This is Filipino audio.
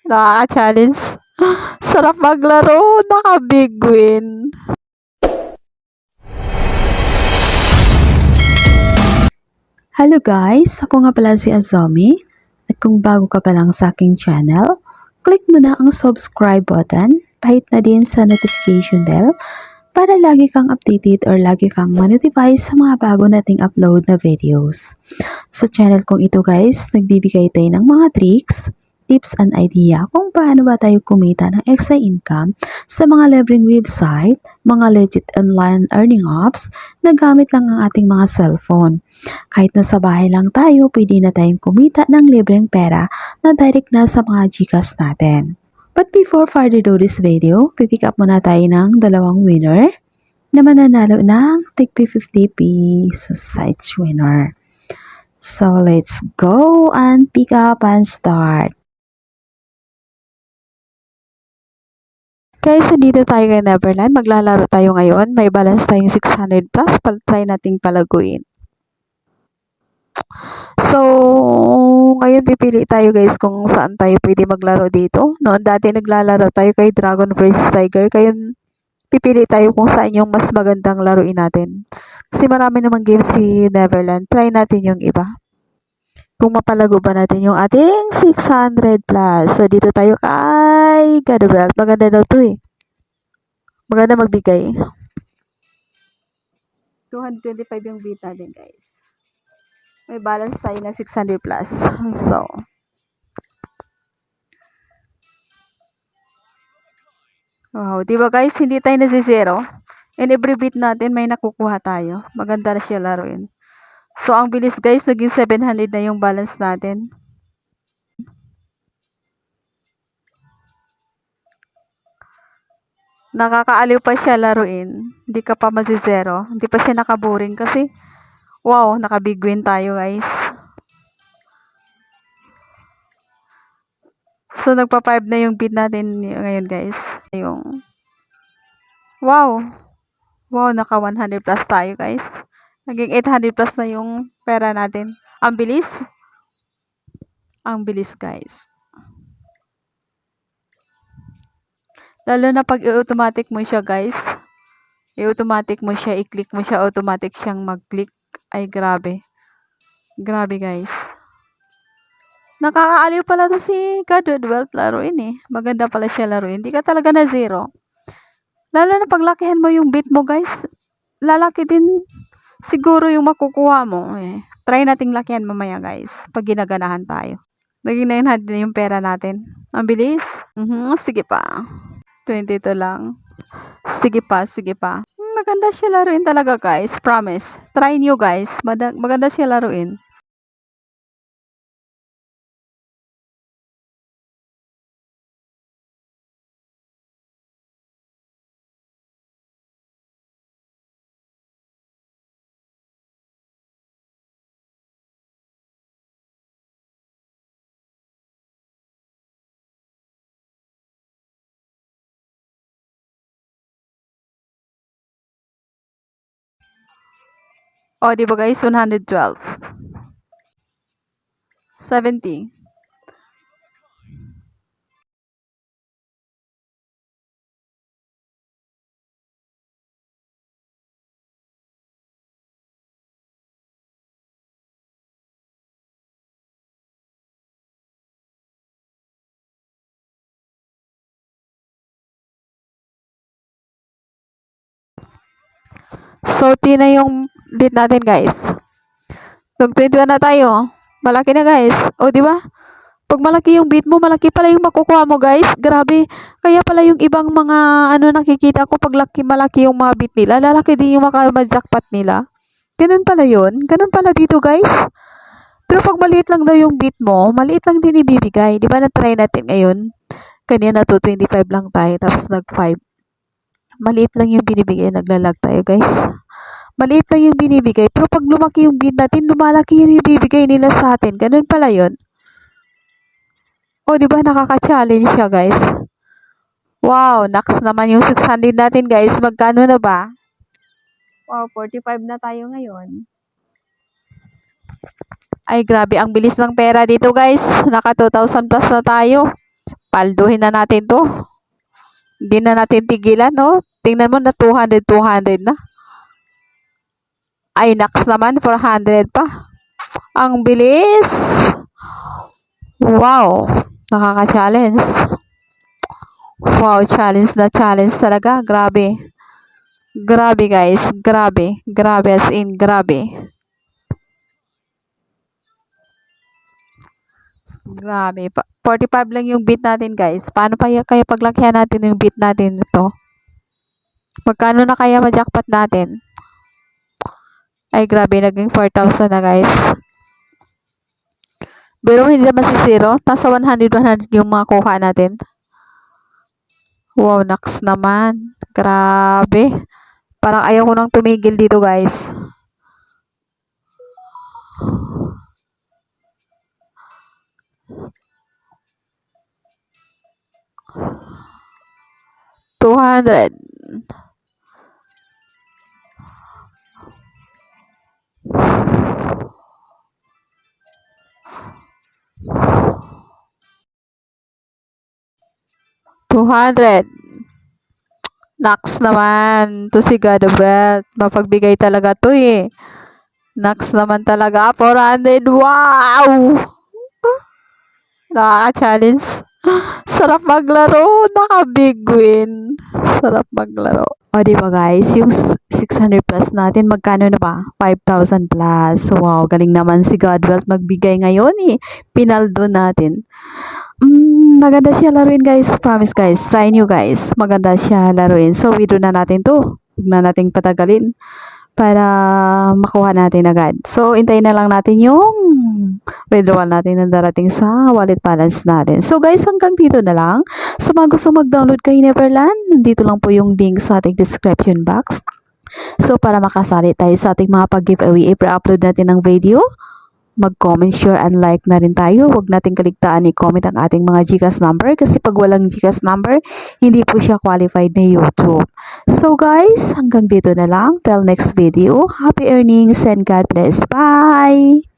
Nakaka-challenge. Sarap maglaro, naka-big win. Hello guys! Ako nga pala si Azami at kung bago ka pa lang sa aking channel, click mo na ang subscribe button, pahit na din sa notification bell para lagi kang updated or lagi kang ma-notify sa mga bago nating upload na videos. Sa channel kong ito guys, nagbibigay tayo ng mga tricks, tips and idea kung paano ba tayo kumita ng extra income sa mga libreng website, mga legit online earning apps na gamit lang ang ating mga cellphone. Kahit nasa bahay lang tayo, pwede na tayong kumita ng libreng pera na direct na sa mga GCash natin. But before further do this video, pipick up muna tayo ng dalawang winner na mananalo ng tig 50 pesos each winner. So let's go and pick up and start. Guys, dito tayo kay Neverland. Maglalaro tayo ngayon. May balance tayong 600 plus. Try nating palaguin. So, ngayon pipili tayo guys kung saan tayo pwede maglaro dito. Noon dati naglalaro tayo kay Dragon vs Tiger. Kaya pipili tayo kung saan yung mas magandang laruin natin. Kasi marami namang games si Neverland. Try natin yung iba. Kung mapalago ba natin yung ating 600 plus. So, dito tayo kay Gadabelt. Maganda daw to eh. Maganda magbigay. 225 yung bid natin guys. May balance tayo na 600 plus. So, wow. Diba guys, hindi tayo nasisero. In every bid natin, may nakukuha tayo. Maganda na siya laruin. So, ang bilis guys, naging 700 na yung balance natin. Nakakaaliw pa siya laruin. Hindi ka pa masisero. Hindi pa siya nakaboring kasi, wow, nakabig win tayo guys. So, nagpa 5 na yung bid natin ngayon guys. Yung, wow. Wow, naka 100 plus tayo guys. Naging 800 plus na yung pera natin. Ang bilis. Ang bilis guys. Lalo na pag i-automatic mo siya guys. I-automatic mo siya, i-click mo siya, automatic siyang mag-click. Ay grabe. Grabe guys. Nakakaaliw pala to si Godwood Wealth laruin eh. Maganda pala siya laruin. Hindi ka talaga na zero. Lalo na paglakihan mo yung bit mo guys. Lalaki din siguro yung makukuha mo eh. Try nating lakihan mamaya guys. Pag ginaganahan tayo. Naging 900 na yung pera natin. Ang bilis. Sige pa. 22 lang. Sige pa, sige pa. Maganda siya laruin talaga guys. Promise. Try nyo guys. Maganda siya laruin. O, di ba guys? 112. 70. So, na yung bid natin guys. Nag-21 na tayo. Malaki na guys. O, di ba? Pag malaki yung bid mo, malaki pala yung makukuha mo guys. Grabe. Kaya pala yung ibang mga nakikita ko pag malaki yung mga bid nila, lalaki din yung jackpot nila. Ganun pala yun. Ganun pala dito guys. Pero pag maliit lang daw yung bid mo, maliit lang din ibibigay. Di ba na-try natin ngayon? Kanina to 25 lang tayo, tapos nag-5. Maliit lang yung binibigay, naglalag tayo guys. Maliit lang yung binibigay, pero pag lumaki yung bid natin, lumalaki yung ibibigay nila sa atin. Ganun pala yun. O, di ba nakaka-challenge siya guys? Wow, next naman yung 600 natin guys. Magkano na ba? Wow, 45 na tayo ngayon. Ay, grabe. Ang bilis ng pera dito guys. Naka 2,000 plus na tayo. Palduhin na natin to. Hindi na natin tigilan, no? Tingnan mo na 200, 200 na. Ay, naks naman, 400 pa. Ang bilis. Wow. Nakaka-challenge. Wow, challenge na challenge talaga. Grabe. Grabe guys. Grabe. Grabe as in grabe. Grabe. 45 lang yung beat natin guys. Paano pa kaya paglakihan natin yung beat natin ito? Magkano na kaya ma-jackpot natin? Ay grabe. Naging 4,000 na guys. Pero hindi naman si zero. Nasa 100, 100 yung mga kuha natin. Wow, naks naman. Grabe. Parang ayaw ko nang tumigil dito guys. $200. $200. Naks naman. To si God of Wealth. Mapagbigay talaga to eh. Naks naman talaga. 400. Wow! Nakaka-challenge. Sarap maglaro. Naka-big win. Sarap maglaro. O, diba guys? Yung 600 plus natin, magkano na ba? 5,000 plus. Wow, galing naman si Godwealth magbigay ngayon eh. Pinaldo natin. Maganda siya laruin guys. Promise guys. Try nyo guys. Maganda siya laruin. So, withdraw na natin to. Huwag na nating patagalin para makuha natin agad. So, hintayin na lang natin yung withdrawal natin na darating sa wallet balance natin. So, guys, hanggang dito na lang. Sa mga gusto mag-download kay Neverland, nandito lang po yung link sa ating description box. So, para makasali tayo sa ating mga pag-giveaway, i-upload natin ng video. Mag-comment, share, and like na rin tayo. Huwag natin kaligtaan i-comment ang ating mga GCash number kasi pag walang GCash number, hindi po siya qualified na YouTube. So guys, hanggang dito na lang. Till next video. Happy earnings and God bless. Bye!